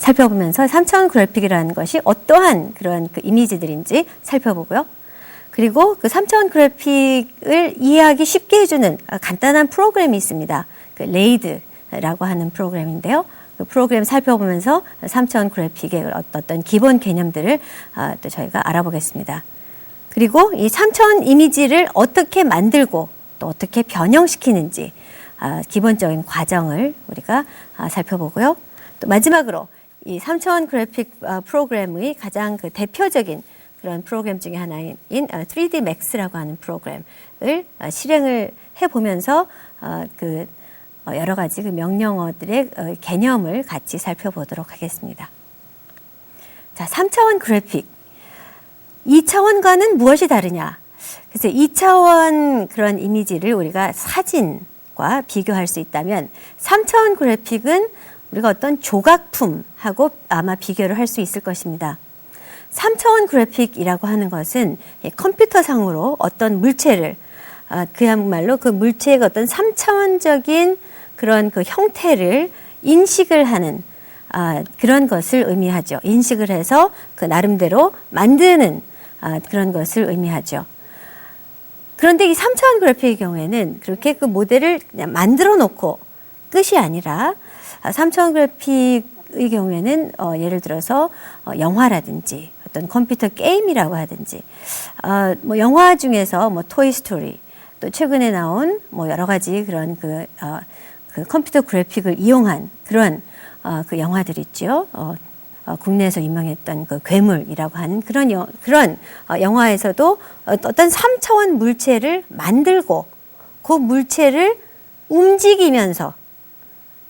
살펴보면서 3차원 그래픽이라는 것이 어떠한 그런 그 이미지들인지 살펴보고요. 그리고 그 3차원 그래픽을 이해하기 쉽게 해주는 간단한 프로그램이 있습니다. 그 레이드라고 하는 프로그램인데요. 그 프로그램 살펴보면서 3차원 그래픽의 어떤 기본 개념들을 또 저희가 알아보겠습니다. 그리고 이 3차원 이미지를 어떻게 만들고 또 어떻게 변형시키는지 기본적인 과정을 우리가 살펴보고요. 또 마지막으로 이 3차원 그래픽 프로그램의 가장 그 대표적인 그런 프로그램 중에 하나인 3D Max라고 하는 프로그램을 실행을 해보면서 그 여러 가지 그 명령어들의 개념을 같이 살펴보도록 하겠습니다. 자, 3차원 그래픽. 2차원과는 무엇이 다르냐? 그래서 2차원 그런 이미지를 우리가 사진과 비교할 수 있다면 3차원 그래픽은 우리가 어떤 조각품하고 아마 비교를 할 수 있을 것입니다. 3차원 그래픽이라고 하는 것은 컴퓨터상으로 어떤 물체를 그야말로 그 물체의 어떤 3차원적인 그런 그 형태를 인식을 하는 그런 것을 의미하죠. 인식을 해서 그 나름대로 만드는 그런 것을 의미하죠. 그런데 이 3차원 그래픽의 경우에는 그렇게 그 모델을 그냥 만들어 놓고 끝이 아니라 3차원 그래픽의 경우에는 예를 들어서 영화라든지 어떤 컴퓨터 게임이라고 하든지 뭐 영화 중에서 뭐 토이 스토리 또 최근에 나온 뭐 여러 가지 그런 그 컴퓨터 그래픽을 이용한 그런 그 영화들 있죠. 국내에서 유명했던 그 괴물이라고 하는 그런 영화에서도 어떤 3차원 물체를 만들고 그 물체를 움직이면서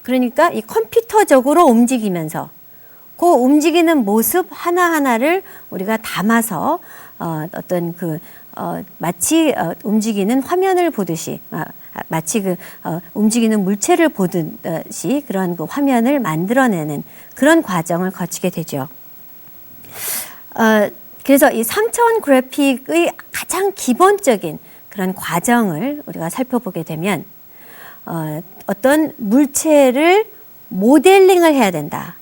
그러니까 이 컴퓨터적으로 움직이면서 그 움직이는 모습 하나하나를 우리가 담아서 어떤 그 마치 움직이는 화면을 보듯이 마치 그 움직이는 물체를 보듯이 그런 그 화면을 만들어내는 그런 과정을 거치게 되죠. 그래서 이 3차원 그래픽의 가장 기본적인 그런 과정을 우리가 살펴보게 되면 어떤 물체를 모델링을 해야 된다.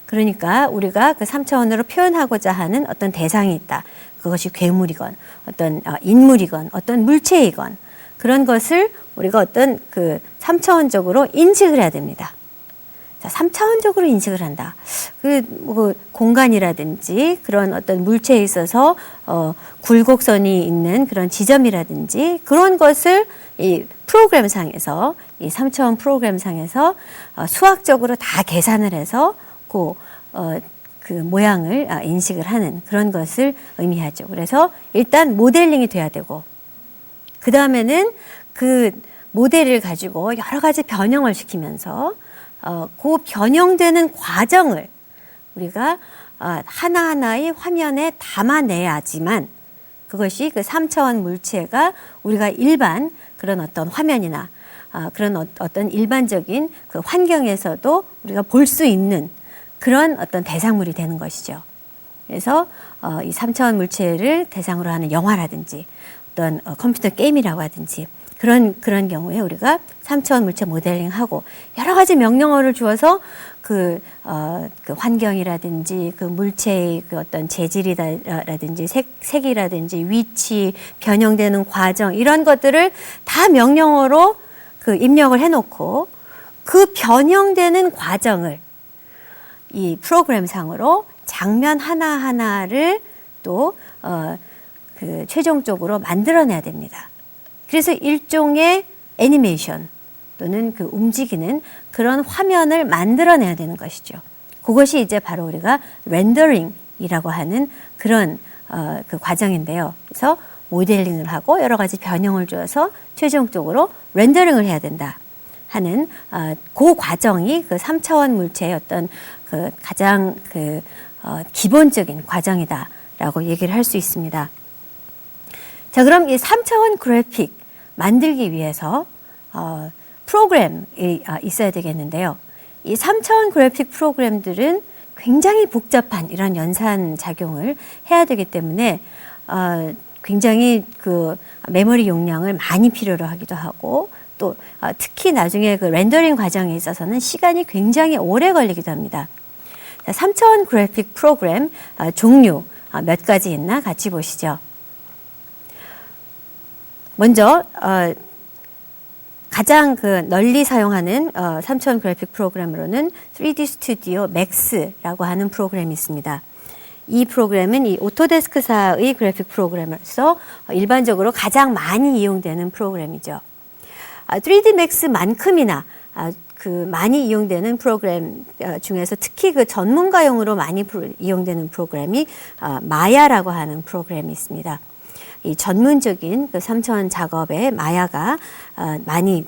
그러니까 우리가 그 3차원으로 표현하고자 하는 어떤 대상이 있다. 그것이 괴물이건 어떤 인물이건 어떤 물체이건 그런 것을 우리가 어떤 그 3차원적으로 인식을 해야 됩니다. 자, 3차원적으로 인식을 한다. 뭐 공간이라든지 그런 어떤 물체에 있어서 굴곡선이 있는 그런 지점이라든지 그런 것을 이 프로그램상에서 이 3차원 프로그램상에서 수학적으로 다 계산을 해서 그 모양을 인식을 하는 그런 것을 의미하죠. 그래서 일단 모델링이 돼야 되고 그 다음에는 그 모델을 가지고 여러 가지 변형을 시키면서 그 변형되는 과정을 우리가 하나하나의 화면에 담아내야지만 그것이 그 3차원 물체가 우리가 일반 그런 어떤 화면이나 그런 어떤 일반적인 그 환경에서도 우리가 볼 수 있는 그런 어떤 대상물이 되는 것이죠. 그래서 이 3차원 물체를 대상으로 하는 영화라든지 어떤 컴퓨터 게임이라고 하든지 그런 경우에 우리가 3차원 물체 모델링하고 여러 가지 명령어를 주어서 그 환경이라든지 그 물체의 그 어떤 재질이라든지 색이라든지 위치, 변형되는 과정 이런 것들을 다 명령어로 그 입력을 해놓고 그 변형되는 과정을 이 프로그램상으로 장면 하나하나를 또 그 최종적으로 만들어내야 됩니다. 그래서 일종의 애니메이션 또는 그 움직이는 그런 화면을 만들어내야 되는 것이죠. 그것이 이제 바로 우리가 렌더링이라고 하는 그런 그 과정인데요. 그래서 모델링을 하고 여러 가지 변형을 줘서 최종적으로 렌더링을 해야 된다 하는 그 과정이 그 3차원 물체의 어떤 그 가장 그 기본적인 과정이다라고 얘기를 할 수 있습니다. 자, 그럼 이 3차원 그래픽 만들기 위해서 프로그램이 있어야 되겠는데요. 이 3차원 그래픽 프로그램들은 굉장히 복잡한 이런 연산 작용을 해야 되기 때문에 굉장히 그 메모리 용량을 많이 필요로 하기도 하고 또 특히 나중에 그 렌더링 과정에 있어서는 시간이 굉장히 오래 걸리기도 합니다. 자, 3차원 그래픽 프로그램 종류 몇 가지 있나 같이 보시죠. 먼저 가장 널리 사용하는 3차원 그래픽 프로그램으로는 3D 스튜디오 맥스라고 하는 프로그램이 있습니다. 이 프로그램은 이 오토데스크사의 그래픽 프로그램으로서 일반적으로 가장 많이 이용되는 프로그램이죠. 3D 맥스만큼이나 많이 이용되는 프로그램 중에서 특히 전문가용으로 많이 이용되는 프로그램이 마야라고 하는 프로그램이 있습니다. 이 전문적인 3차원 작업에 마야가 많이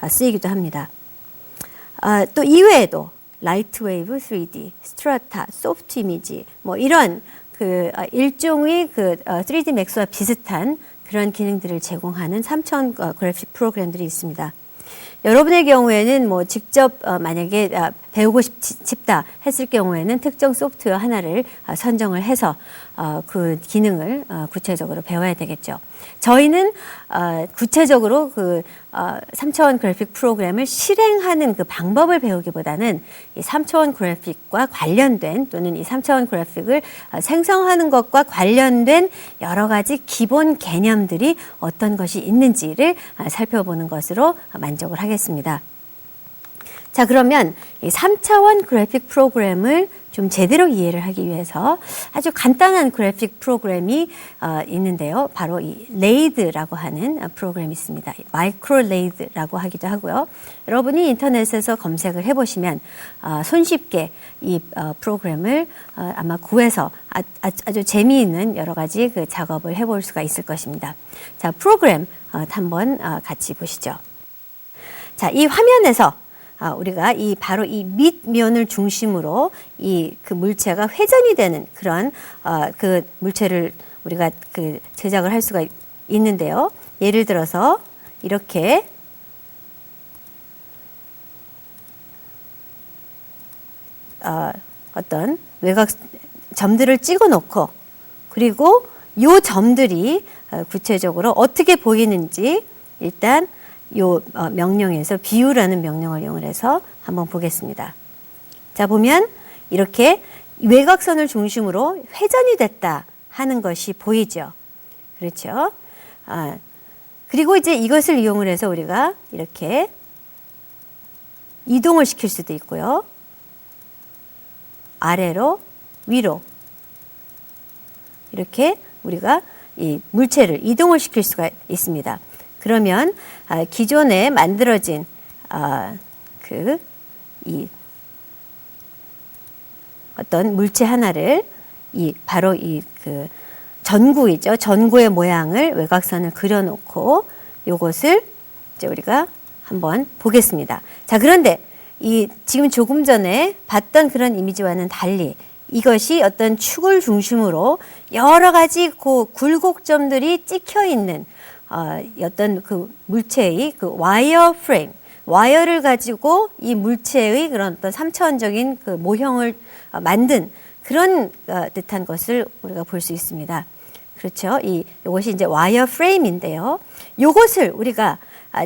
쓰이기도 합니다. 또 이외에도 라이트웨이브 3D, 스트라타, 소프트 이미지 뭐 이런 일종의 3D 맥스와 비슷한 그런 기능들을 제공하는 3차원 그래픽 프로그램들이 있습니다. 여러분의 경우에는 뭐 직접 만약에 배우고 싶다 했을 경우에는 특정 소프트웨어 하나를 선정을 해서 그 기능을 구체적으로 배워야 되겠죠. 저희는 구체적으로 3차원 그래픽 프로그램을 실행하는 그 방법을 배우기보다는 이 3차원 그래픽과 관련된 또는 이 3차원 그래픽을 생성하는 것과 관련된 여러 가지 기본 개념들이 어떤 것이 있는지를 살펴보는 것으로 만족을 하겠습니다. 자, 그러면 이 3차원 그래픽 프로그램을 좀 제대로 이해를 하기 위해서 아주 간단한 그래픽 프로그램이 있는데요. 바로 이 레이드라고 하는 프로그램이 있습니다. 마이크로 레이드라고 하기도 하고요. 여러분이 인터넷에서 검색을 해보시면 손쉽게 이 프로그램을 아마 구해서 아주 재미있는 여러 가지 작업을 해볼 수가 있을 것입니다. 자, 프로그램 한번 같이 보시죠. 자, 이 화면에서 우리가 바로 이 밑면을 중심으로 그 물체가 회전이 되는 그런 그 물체를 우리가 제작을 할 수가 있는데요. 예를 들어서 이렇게 어떤 외곽 점들을 찍어 놓고 그리고 요 점들이 구체적으로 어떻게 보이는지 일단 요 명령에서 비유라는 명령을 이용해서 한번 보겠습니다. 자, 보면 이렇게 외곽선을 중심으로 회전이 됐다 하는 것이 보이죠. 그렇죠? 그리고 이제 이것을 이용을 해서 우리가 이렇게 이동을 시킬 수도 있고요. 아래로, 위로 이렇게 우리가 이 물체를 이동을 시킬 수가 있습니다. 그러면 기존에 만들어진 이 어떤 물체 하나를 바로 전구이죠. 전구의 모양을 외곽선을 그려놓고 요것을 이제 우리가 한번 보겠습니다. 자, 그런데 지금 조금 전에 봤던 그런 이미지와는 달리 이것이 어떤 축을 중심으로 여러 가지 굴곡점들이 찍혀 있는 어떤 물체의 와이어 프레임, 와이어를 가지고 이 물체의 그런 어떤 3차원적인 모형을 만든 그런 듯한 것을 우리가 볼 수 있습니다. 그렇죠? 이것이 이제 와이어 프레임인데요. 이것을 우리가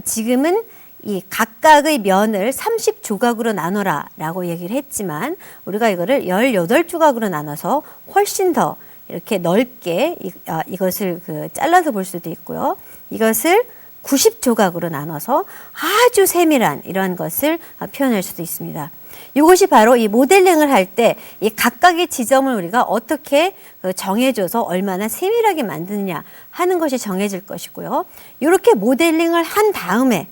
지금은 이 각각의 면을 30조각으로 나눠라 라고 얘기를 했지만 우리가 이거를 18조각으로 나눠서 훨씬 더 이렇게 넓게 이것을 잘라서 볼 수도 있고요. 이것을 90조각으로 나눠서 아주 세밀한 이러한 것을 표현할 수도 있습니다. 이것이 바로 이 모델링을 할 때 이 각각의 지점을 우리가 어떻게 정해줘서 얼마나 세밀하게 만드느냐 하는 것이 정해질 것이고요. 이렇게 모델링을 한 다음에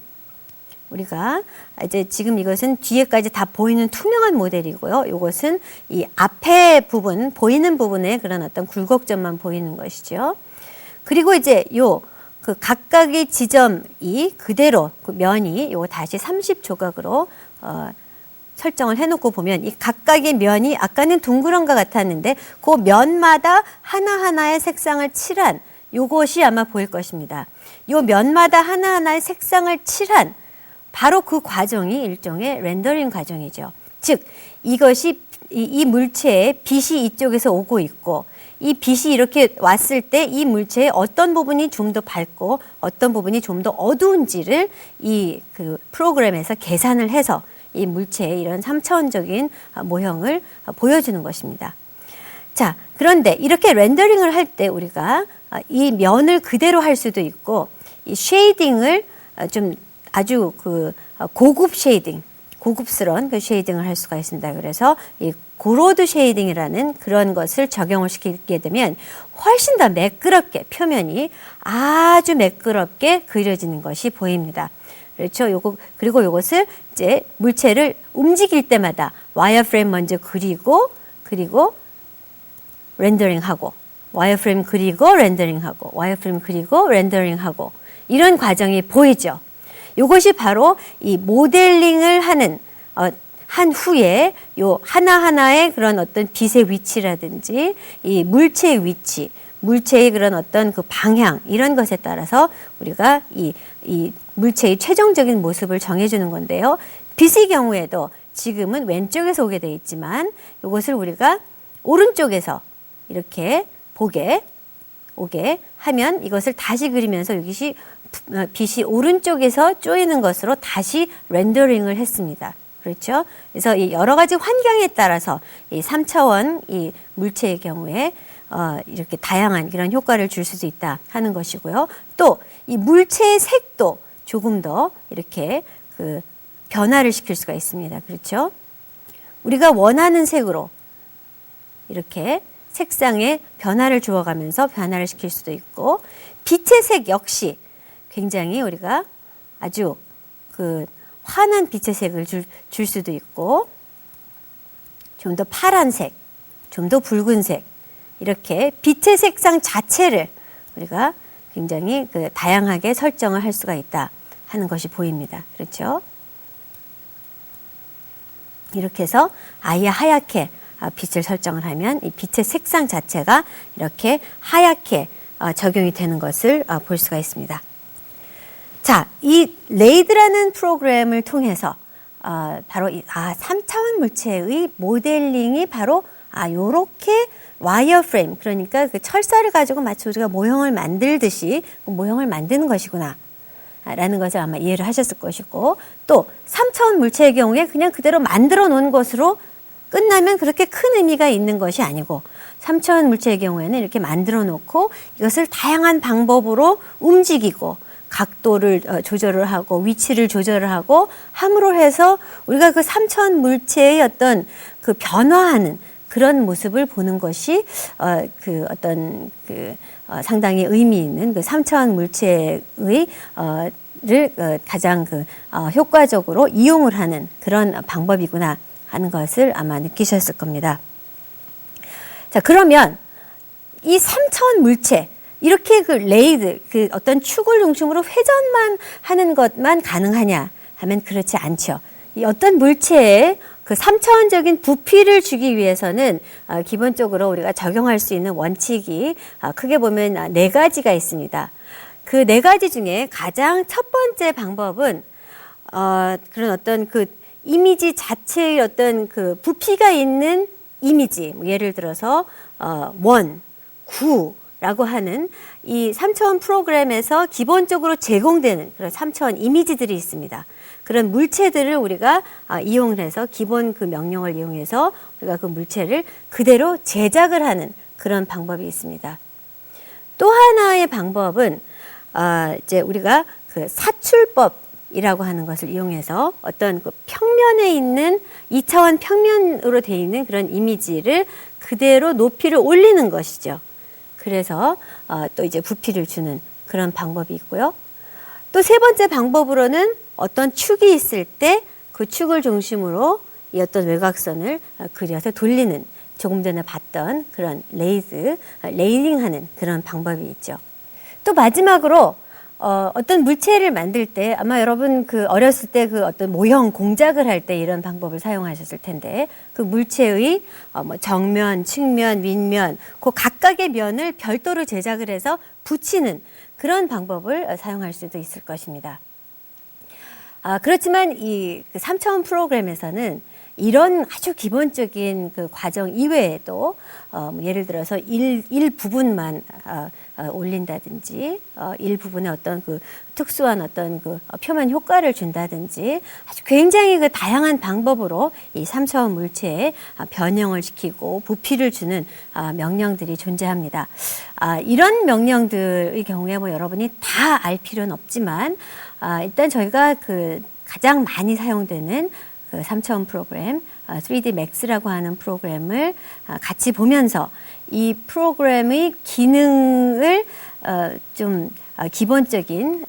우리가 이제 지금 이것은 뒤에까지 다 보이는 투명한 모델이고요. 이것은 이 앞에 부분, 보이는 부분에 그런 어떤 굴곡점만 보이는 것이죠. 그리고 이제 각각의 지점이 그대로 면이 요거 다시 30조각으로 설정을 해놓고 보면 이 각각의 면이 아까는 둥그런 것 같았는데 그 면마다 하나하나의 색상을 칠한 요것이 아마 보일 것입니다. 요 면마다 하나하나의 색상을 칠한 바로 그 과정이 일종의 렌더링 과정이죠. 즉 이것이 이 물체의 빛이 이쪽에서 오고 있고 이 빛이 이렇게 왔을 때 이 물체의 어떤 부분이 좀 더 밝고 어떤 부분이 좀 더 어두운지를 프로그램에서 계산을 해서 이 물체의 이런 3차원적인 모형을 보여주는 것입니다. 자, 그런데 이렇게 렌더링을 할 때 우리가 이 면을 그대로 할 수도 있고 이 쉐이딩을 좀 아주 그 고급 쉐이딩, 고급스러운 그 쉐이딩을 할 수가 있습니다. 그래서 이 고로드 쉐이딩이라는 그런 것을 적용을 시키게 되면 훨씬 더 매끄럽게 표면이 아주 매끄럽게 그려지는 것이 보입니다. 그렇죠. 그리고 요것을 이제 물체를 움직일 때마다 와이어프레임 먼저 그리고 렌더링하고 와이어프레임 그리고 렌더링하고 와이어프레임 그리고 렌더링하고 이런 과정이 보이죠. 이것이 바로 이 모델링을 하는 한 후에 요 하나하나의 그런 어떤 빛의 위치라든지 이 물체의 위치, 물체의 그런 어떤 그 방향 이런 것에 따라서 우리가 이 물체의 최종적인 모습을 정해주는 건데요. 빛의 경우에도 지금은 왼쪽에서 오게 되어 있지만 이것을 우리가 오른쪽에서 이렇게 오게 하면 이것을 다시 그리면서 이것이 빛이 오른쪽에서 쪼이는 것으로 다시 렌더링을 했습니다. 그렇죠? 그래서 이 여러 가지 환경에 따라서 이 3차원 이 물체의 경우에 이렇게 다양한 그런 효과를 줄 수도 있다 하는 것이고요. 또 이 물체의 색도 조금 더 이렇게 그 변화를 시킬 수가 있습니다. 그렇죠? 우리가 원하는 색으로 이렇게 색상에 변화를 주어가면서 변화를 시킬 수도 있고 빛의 색 역시 굉장히 우리가 아주 그 환한 빛의 색을 줄 수도 있고 좀 더 파란색, 좀 더 붉은색 이렇게 빛의 색상 자체를 우리가 굉장히 그 다양하게 설정을 할 수가 있다 하는 것이 보입니다. 그렇죠? 이렇게 해서 아예 하얗게 빛을 설정을 하면 이 빛의 색상 자체가 이렇게 하얗게 적용이 되는 것을 볼 수가 있습니다. 자, 이 레이드라는 프로그램을 통해서 바로 3차원 물체의 모델링이 바로 요렇게 와이어 프레임, 그러니까 그 철사를 가지고 마치 우리가 모형을 만들듯이 그 모형을 만드는 것이구나 라는 것을 아마 이해를 하셨을 것이고, 또 3차원 물체의 경우에 그냥 그대로 만들어 놓은 것으로 끝나면 그렇게 큰 의미가 있는 것이 아니고 3차원 물체의 경우에는 이렇게 만들어 놓고 이것을 다양한 방법으로 움직이고 각도를 조절을 하고 위치를 조절을 하고 함으로 해서 우리가 그 3차원 물체의 어떤 그 변화하는 그런 모습을 보는 것이 그 어떤 그 상당히 의미 있는 그 3차원 물체의 를 가장 그 효과적으로 이용을 하는 그런 방법이구나 하는 것을 아마 느끼셨을 겁니다. 자, 그러면 이 3차원 물체 이렇게 그 레이드, 그 어떤 축을 중심으로 회전만 하는 것만 가능하냐 하면 그렇지 않죠. 이 어떤 물체에 그 3차원적인 부피를 주기 위해서는 기본적으로 우리가 적용할 수 있는 원칙이 크게 보면 4가지가 있습니다. 그 4가지 중에 가장 첫 번째 방법은 그런 어떤 그 이미지 자체의 어떤 그 부피가 있는 이미지, 예를 들어서 1, 9라고 하는 이 3차원 프로그램에서 기본적으로 제공되는 그런 3차원 이미지들이 있습니다. 그런 물체들을 우리가 이용을 해서 기본 그 명령을 이용해서 우리가 그 물체를 그대로 제작을 하는 그런 방법이 있습니다. 또 하나의 방법은 이제 우리가 그 사출법이라고 하는 것을 이용해서 어떤 그 평면에 있는 2차원 평면으로 되어 있는 그런 이미지를 그대로 높이를 올리는 것이죠. 그래서 또 이제 부피를 주는 그런 방법이 있고요. 또 세 번째 방법으로는 어떤 축이 있을 때 그 축을 중심으로 이 어떤 외곽선을 그려서 돌리는, 조금 전에 봤던 그런 레이딩하는 그런 방법이 있죠. 또 마지막으로 어떤 물체를 만들 때 아마 여러분 그 어렸을 때 그 어떤 모형 공작을 할 때 이런 방법을 사용하셨을 텐데, 그 물체의 뭐 정면, 측면, 윗면 그 각각의 면을 별도로 제작을 해서 붙이는 그런 방법을 사용할 수도 있을 것입니다. 그렇지만 이 3차원 프로그램에서는 이런 아주 기본적인 그 과정 이외에도 예를 들어서 일부분만 올린다든지 일부분에 어떤 그 특수한 어떤 그 표면 효과를 준다든지 아주 굉장히 그 다양한 방법으로 이 3차원 물체에 변형을 시키고 부피를 주는 명령들이 존재합니다. 이런 명령들의 경우에 뭐 여러분이 다 알 필요는 없지만 일단 저희가 그 가장 많이 사용되는 그 3차원 프로그램 3D Max라고 하는 프로그램을 같이 보면서 이 프로그램의 기능을 좀 기본적인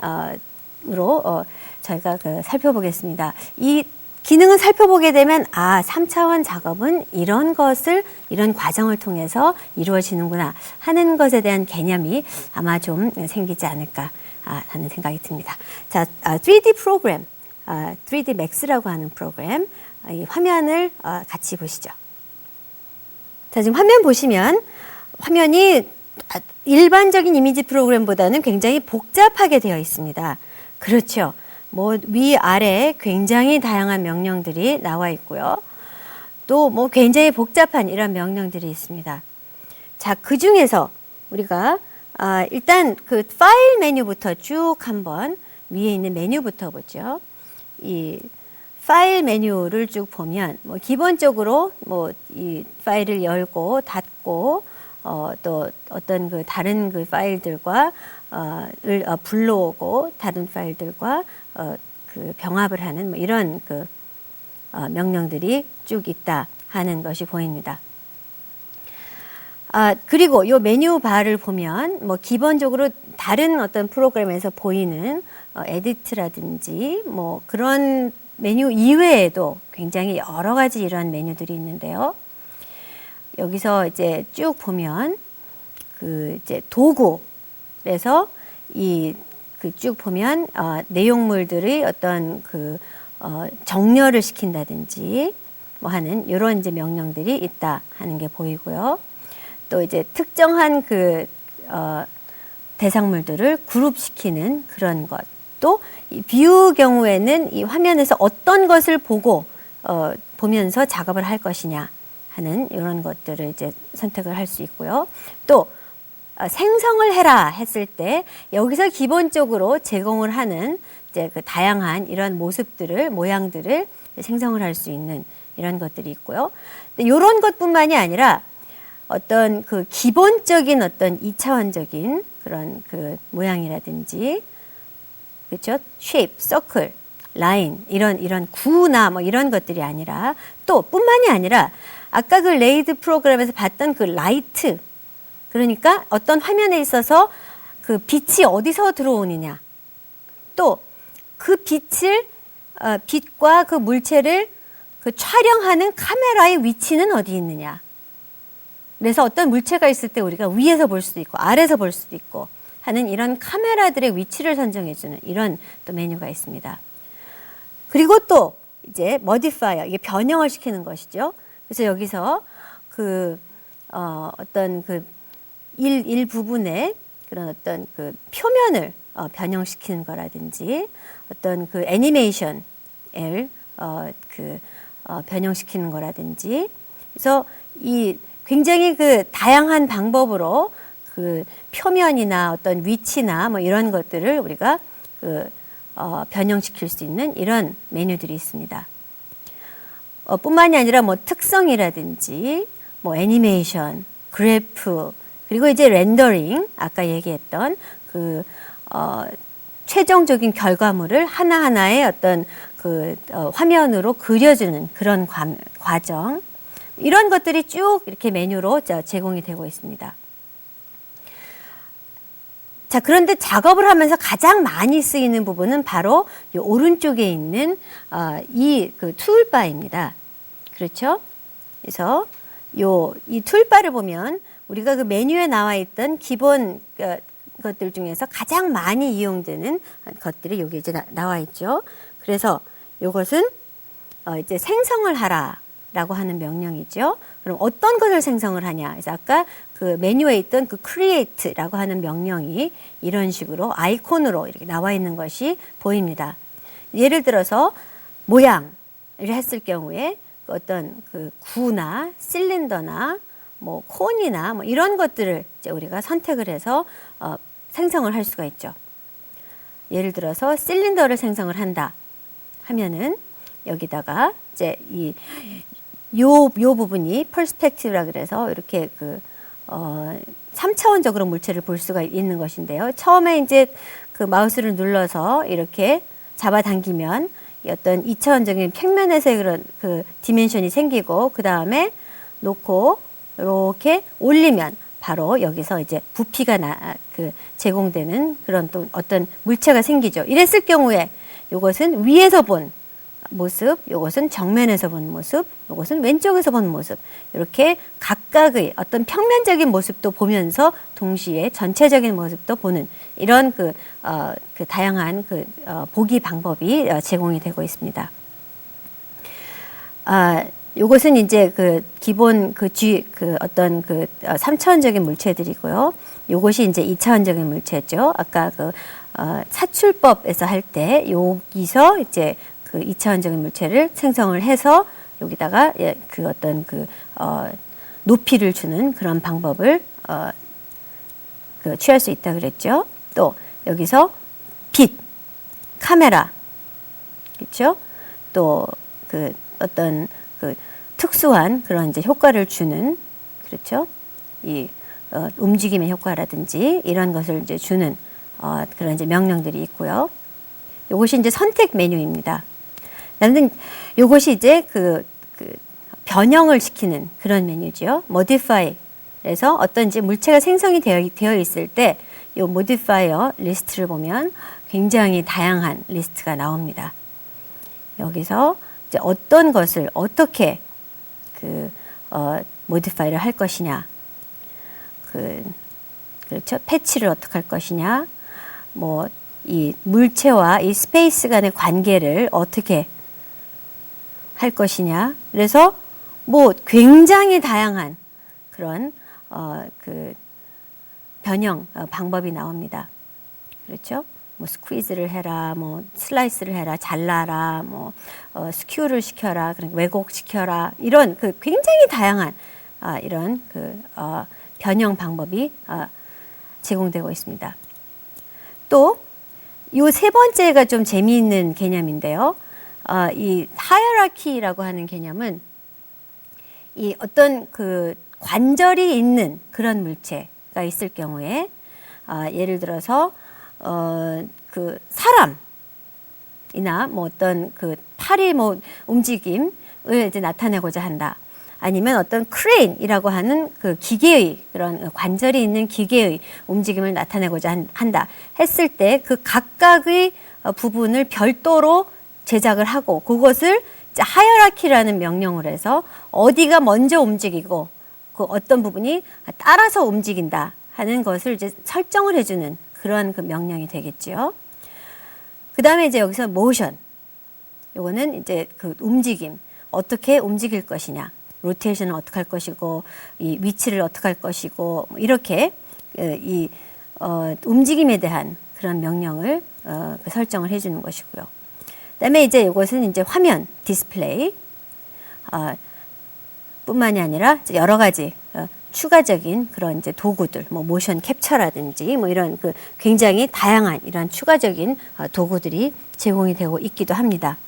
으로 저희가 그 살펴보겠습니다. 이 기능을 살펴보게 되면 3차원 작업은 이런 과정을 통해서 이루어지는구나 하는 것에 대한 개념이 아마 좀 생기지 않을까 하는 생각이 듭니다. 자, 3D 프로그램 3D Max라고 하는 프로그램 이 화면을 같이 보시죠. 자, 지금 화면 보시면 화면이 일반적인 이미지 프로그램보다는 굉장히 복잡하게 되어 있습니다. 그렇죠. 뭐 위아래 굉장히 다양한 명령들이 나와 있고요. 또 뭐 굉장히 복잡한 이런 명령들이 있습니다. 자, 그 중에서 우리가 일단 그 파일 메뉴부터 쭉 한번 위에 있는 메뉴부터 보죠. 이 파일 메뉴를 쭉 보면 뭐 기본적으로 뭐 이 파일을 열고 닫고 또 어떤 그 다른 그 파일들과 불러오고 다른 파일들과 그 병합을 하는 뭐 이런 그 명령들이 쭉 있다 하는 것이 보입니다. 그리고 요 메뉴 바를 보면 뭐 기본적으로 다른 어떤 프로그램에서 보이는 에디트라든지 뭐 그런 메뉴 이외에도 굉장히 여러 가지 이런 메뉴들이 있는데요. 여기서 이제 쭉 보면 그 이제 도구에서 이 그 쭉 보면 내용물들의 어떤 그 정렬을 시킨다든지 뭐 하는 이런 이제 명령들이 있다 하는 게 보이고요. 또 이제 특정한 그 대상물들을 그룹시키는 그런 것. 또 이 뷰 경우에는 이 화면에서 어떤 것을 보면서 작업을 할 것이냐 하는 이런 것들을 이제 선택을 할 수 있고요. 또 생성을 해라 했을 때 여기서 기본적으로 제공을 하는 이제 그 다양한 이런 모양들을 생성을 할 수 있는 이런 것들이 있고요. 이런 것뿐만이 아니라 어떤 그 기본적인 어떤 2차원적인 그런 그 모양이라든지 그렇죠? shape, circle, line 이런 구나 뭐 이런 것들이 아니라 또 뿐만이 아니라 아까 그 레이드 프로그램에서 봤던 그 라이트 그러니까 어떤 화면에 있어서 그 빛이 어디서 들어오느냐 또 그 빛과 그 물체를 그 촬영하는 카메라의 위치는 어디 있느냐 그래서 어떤 물체가 있을 때 우리가 위에서 볼 수도 있고 아래에서 볼 수도 있고 하는 이런 카메라들의 위치를 선정해주는 이런 또 메뉴가 있습니다. 그리고 또 이제 modifier 이게 변형을 시키는 것이죠. 그래서 여기서 그 어떤 그 일부분의 그런 어떤 그 표면을 변형시키는 거라든지 어떤 그 애니메이션을 변형시키는 거라든지 그래서 이 굉장히 그 다양한 방법으로 그 표면이나 어떤 위치나 뭐 이런 것들을 우리가 그 변형시킬 수 있는 이런 메뉴들이 있습니다. 뿐만이 아니라 뭐 특성이라든지 뭐 애니메이션, 그래프 그리고 이제 렌더링 아까 얘기했던 그 최종적인 결과물을 하나하나의 어떤 그 화면으로 그려주는 그런 과정 이런 것들이 쭉 이렇게 메뉴로 제공이 되고 있습니다. 자, 그런데 작업을 하면서 가장 많이 쓰이는 부분은 바로 이 오른쪽에 있는 이 그 툴바입니다. 그렇죠? 그래서 이 툴바를 보면 우리가 그 메뉴에 나와 있던 기본 것들 중에서 가장 많이 이용되는 것들이 여기 이제 나와 있죠. 그래서 이것은 이제 생성을 하라라고 하는 명령이죠. 그럼 어떤 것을 생성을 하냐? 그래서 아까 그 메뉴에 있던 그 create라고 하는 명령이 이런 식으로 아이콘으로 이렇게 나와 있는 것이 보입니다. 예를 들어서 모양을 했을 경우에 어떤 그 구나 실린더나 뭐 콘이나 뭐 이런 것들을 이제 우리가 선택을 해서 생성을 할 수가 있죠. 예를 들어서 실린더를 생성을 한다 하면은 여기다가 이제 요 부분이 퍼스펙티브라 그래서 이렇게 3차원적으로 물체를 볼 수가 있는 것인데요. 처음에 이제 그 마우스를 눌러서 이렇게 잡아당기면 어떤 2차원적인 평면에서의 그런 그 디멘션이 생기고, 그 다음에 놓고 이렇게 올리면 바로 여기서 이제 부피가 제공되는 그런 또 어떤 물체가 생기죠. 이랬을 경우에 이것은 위에서 본 모습, 이것은 정면에서 본 모습, 이것은 왼쪽에서 본 모습, 이렇게 각각의 어떤 평면적인 모습도 보면서 동시에 전체적인 모습도 보는 이런 그 다양한 보기 방법이 제공이 되고 있습니다. 요것은 이제 기본 어떤 3차원적인 물체들이고요. 요것이 이제 2차원적인 물체죠. 아까 사출법에서 할 때 여기서 이제 2차원적인 물체를 생성을 해서 여기다가 높이를 주는 그런 방법을 취할 수 있다 그랬죠. 또 여기서 빛, 카메라, 그렇죠? 또 어떤 특수한 그런 이제 효과를 주는, 그렇죠? 움직임의 효과라든지 이런 것을 이제 주는 그런 이제 명령들이 있고요. 요것이 이제 선택 메뉴입니다. 나는 요것이 이제 변형을 시키는 그런 메뉴죠. modify에서 어떤 이제 물체가 생성이 되어 있을 때 요 modifier 리스트를 보면 굉장히 다양한 리스트가 나옵니다. 여기서 이제 어떤 것을 어떻게 modify를 할 것이냐, 그렇죠? 패치를 어떻게 할 것이냐, 뭐 이 물체와 이 스페이스 간의 관계를 어떻게 할 것이냐. 그래서 뭐 굉장히 다양한 그런 변형 방법이 나옵니다. 그렇죠? 뭐 스퀴즈를 해라, 뭐 슬라이스를 해라, 잘라라, 뭐 스큐를 시켜라, 왜곡시켜라, 이런 굉장히 다양한 이런 변형 방법이 제공되고 있습니다. 또 요 세 번째가 좀 재미있는 개념인데요. 이 하이어라키라고 하는 개념은 이 어떤 관절이 있는 그런 물체가 있을 경우에 예를 들어서 사람이나 뭐 어떤 팔이 뭐 움직임을 이제 나타내고자 한다. 아니면 어떤 크레인이라고 하는 기계의 그런 관절이 있는 기계의 움직임을 나타내고자 한다 했을 때 각각의 부분을 별도로 제작을 하고 그것을 이제 하이어라키라는 명령을 해서 어디가 먼저 움직이고 어떤 부분이 따라서 움직인다 하는 것을 이제 설정을 해주는 그런 명령이 되겠죠. 그 다음에 이제 여기서 모션, 요거는 이제 움직임, 어떻게 움직일 것이냐, 로테이션을 어떻게 할 것이고, 이 위치를 어떻게 할 것이고, 이렇게 움직임에 대한 그런 명령을 설정을 해주는 것이고요. 그다음에 이제 이것은 이제 화면 디스플레이 뿐만이 아니라 여러 가지 추가적인 그런 이제 도구들, 뭐 모션 캡처라든지 뭐 이런 굉장히 다양한 이런 추가적인 도구들이 제공이 되고 있기도 합니다.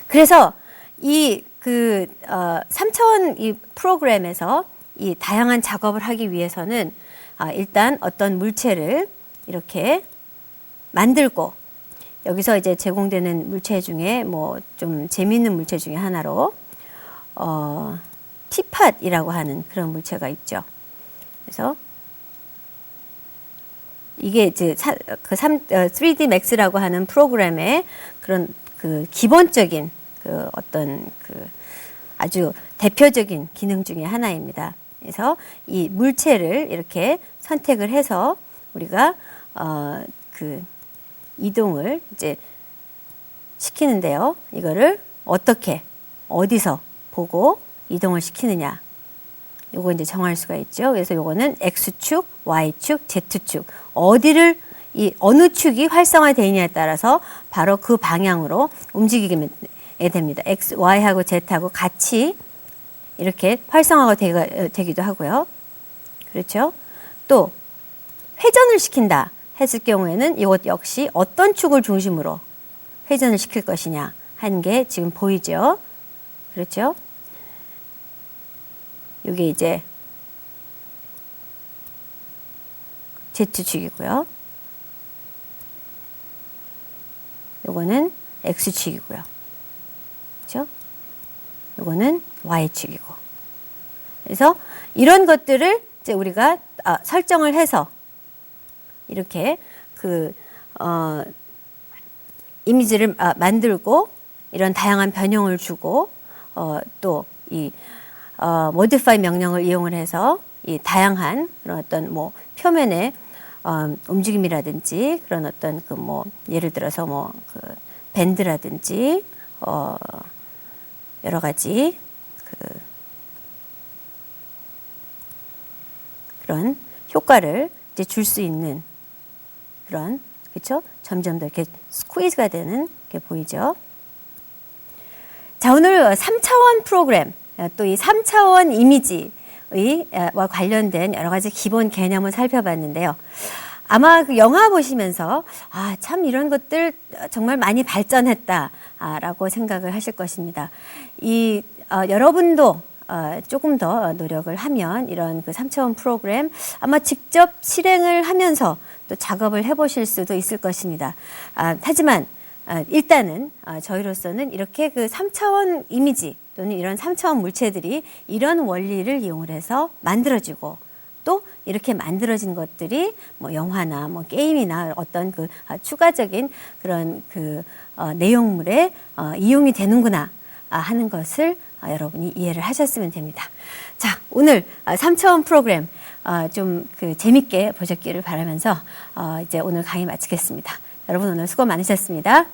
그래서 이 3차원 이 프로그램에서 이 다양한 작업을 하기 위해서는 일단 어떤 물체를 이렇게 만들고, 여기서 이제 제공되는 물체 중에 뭐 좀 재미있는 물체 중에 하나로 티팟이라고 하는 그런 물체가 있죠. 그래서 이게 이제 3D Max라고 하는 프로그램의 그런 기본적인 어떤 아주 대표적인 기능 중에 하나입니다. 그래서 이 물체를 이렇게 선택을 해서 우리가 이동을 이제 시키는데요. 이거를 어떻게, 어디서 보고 이동을 시키느냐. 요거 이제 정할 수가 있죠. 그래서 요거는 X축, Y축, Z축. 어느 축이 활성화되느냐에 따라서 바로 그 방향으로 움직이게 됩니다. X, Y하고 Z하고 같이 이렇게 활성화가 되기도 하고요. 그렇죠? 또 회전을 시킨다 했을 경우에는 이것 역시 어떤 축을 중심으로 회전을 시킬 것이냐 하는 게 지금 보이죠? 그렇죠? 이게 이제 Z축이고요. 요거는 X축이고요. 그렇죠? 요거는 Y축이고. 그래서 이런 것들을 이제 우리가 설정을 해서 이렇게 이미지를 만들고 이런 다양한 변형을 주고 또 이 modify 명령을 이용을 해서 이 다양한 그런 어떤 뭐 표면의 움직임이라든지 그런 어떤 그 뭐 예를 들어서 뭐 그 밴드라든지 여러 가지 그런 효과를 이제 줄 수 있는 그런 그렇죠? 점점 더 이렇게 스퀴즈가 되는 게 보이죠. 자, 오늘 3차원 프로그램 또 이 3차원 이미지와 관련된 여러 가지 기본 개념을 살펴봤는데요. 아마 그 영화 보시면서 참 이런 것들 정말 많이 발전했다라고 생각을 하실 것입니다. 여러분도 조금 더 노력을 하면 이런 그 3차원 프로그램 아마 직접 실행을 하면서 또 작업을 해보실 수도 있을 것입니다. 하지만 일단은 저희로서는 이렇게 그 3차원 이미지 또는 이런 3차원 물체들이 이런 원리를 이용을 해서 만들어지고 또 이렇게 만들어진 것들이 뭐 영화나 뭐 게임이나 어떤 그 추가적인 그런 그 내용물에 이용이 되는구나 하는 것을 여러분이 이해를 하셨으면 됩니다. 자, 오늘 3차원 프로그램 좀 그 재밌게 보셨기를 바라면서 이제 오늘 강의 마치겠습니다. 여러분 오늘 수고 많으셨습니다.